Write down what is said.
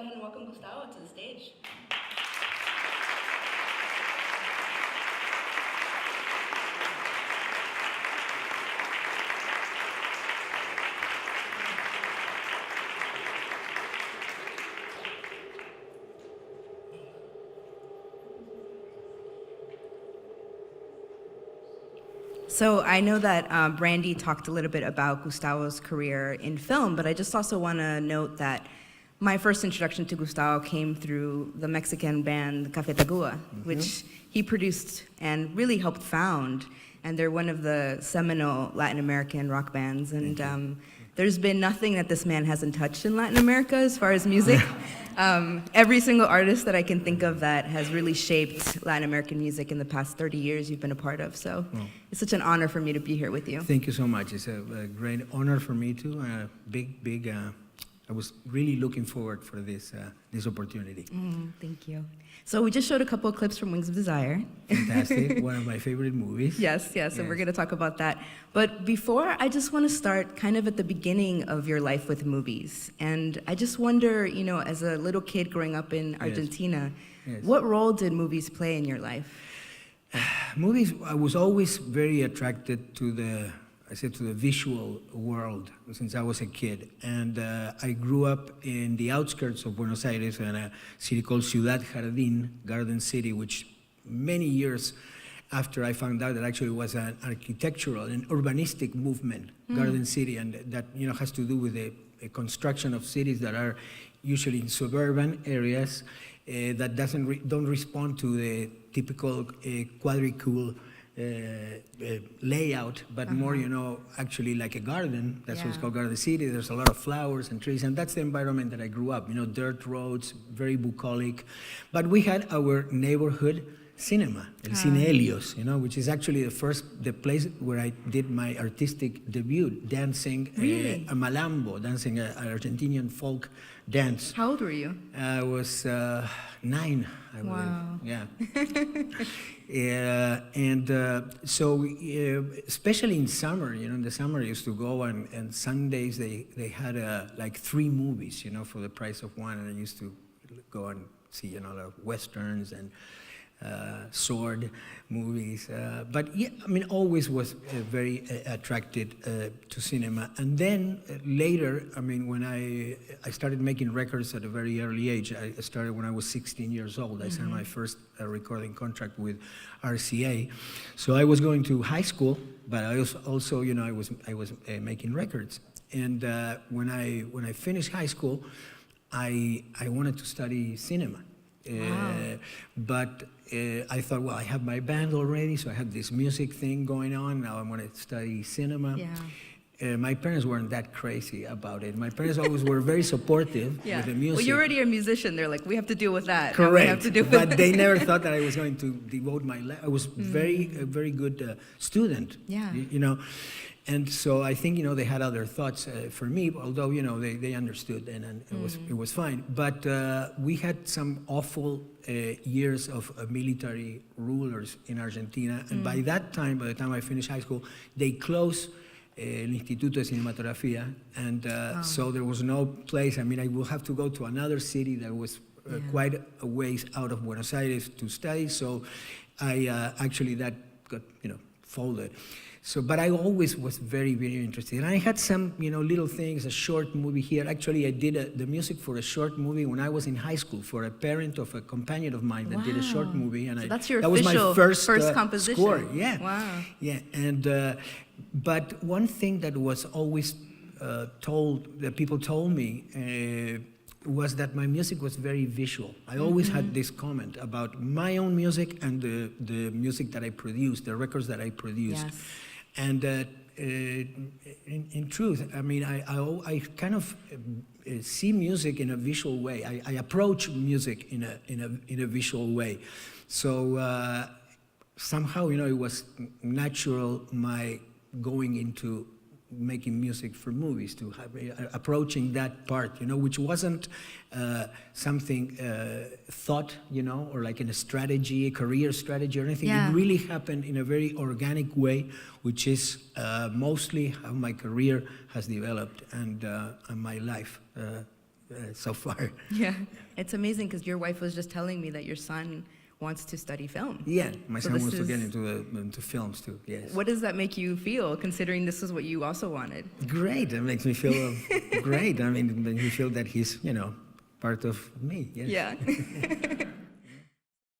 ahead and welcome Gustavo to the stage. So I know that Brandy talked a little bit about Gustavo's career in film, but I just also want to note that my first introduction to Gustavo came through the Mexican band Café Tacuba, which he produced and really helped found. And they're one of the seminal Latin American rock bands. And there's been nothing that this man hasn't touched in Latin America as far as music. Every single artist that I can think of that has really shaped Latin American music in the past 30 years you've been a part of. So it's such an honor for me to be here with you. Thank you so much. It's a great honor for me too. I was really looking forward for this opportunity. Thank you. So we just showed a couple of clips from Wings of Desire. Fantastic. One of my favorite movies. Yes, and we're going to talk about that. But before, I just want to start kind of at the beginning of your life with movies. And I just wonder, you know, as a little kid growing up in Argentina, what role did movies play in your life? Movies, I was always very attracted to the visual world since I was a kid. And I grew up in the outskirts of Buenos Aires in a city called Ciudad Jardín, Garden City, which many years after I found out that actually was an architectural and urbanistic movement, Garden City, and that has to do with the construction of cities that are usually in suburban areas that don't respond to the typical quadricule layout, but more, actually like a garden. That's what's called Garden City. There's a lot of flowers and trees, and that's the environment that I grew up. Dirt roads, very bucolic. But we had our neighborhood cinema, El Cine Helios, which is actually the place where I did my artistic debut, dancing a malambo, dancing an Argentinian folk dance. How old were you? I was 9, I believe. Yeah. So especially in summer, in the summer I used to go, and Sundays they had like 3 movies, for the price of one, and I used to go and see, the westerns and sword movies, but yeah, I mean, always was very attracted to cinema. And then later, I mean, when I started making records at a very early age. I started when I was 16 years old. I signed my first recording contract with RCA. So I was going to high school, but I was also, I was making records. And when I finished high school, I wanted to study cinema. But I thought, well, I have my band already, so I have this music thing going on. Now I want to study cinema. My parents weren't that crazy about it. My parents always were very supportive with the music. Well, you're already a musician. They're like, we have to deal with that. Correct. We have to deal with but they never thought that I was going to devote my life. I was a very good student. And so I think, they had other thoughts for me, although, they understood and it was fine. But we had some awful years of military rulers in Argentina. And by the time I finished high school, they closed El Instituto de Cinematografía. And so there was no place. I mean, I would have to go to another city that was quite a ways out of Buenos Aires to study. So I actually that got, folded. So, but I always was very, very interested. And I had some, little things, a short movie here. Actually, I did the music for a short movie when I was in high school for a parent of a companion of mine that did a short movie. And so that's your that was my first composition. Score. Yeah. Wow. Yeah. And but one thing that was always that people told me was that my music was very visual. I always had this comment about my own music and the music that I produced, the records that I produced. Yes. And in truth, I mean, I kind of see music in a visual way. I approach music in a visual way. So somehow, it was natural my going into making music for movies, to have, approaching that part, which wasn't something thought, or like in a strategy, a career strategy or anything. It really happened in a very organic way, which is mostly how my career has developed and my life so far. Yeah, it's amazing because your wife was just telling me that your son wants to study film. Yeah, my So son this wants to is- get into films too. Yes. What does that make you feel, considering this is what you also wanted? Great. It makes me feel great. I mean, it makes me feel that he's, part of me. Yes. Yeah.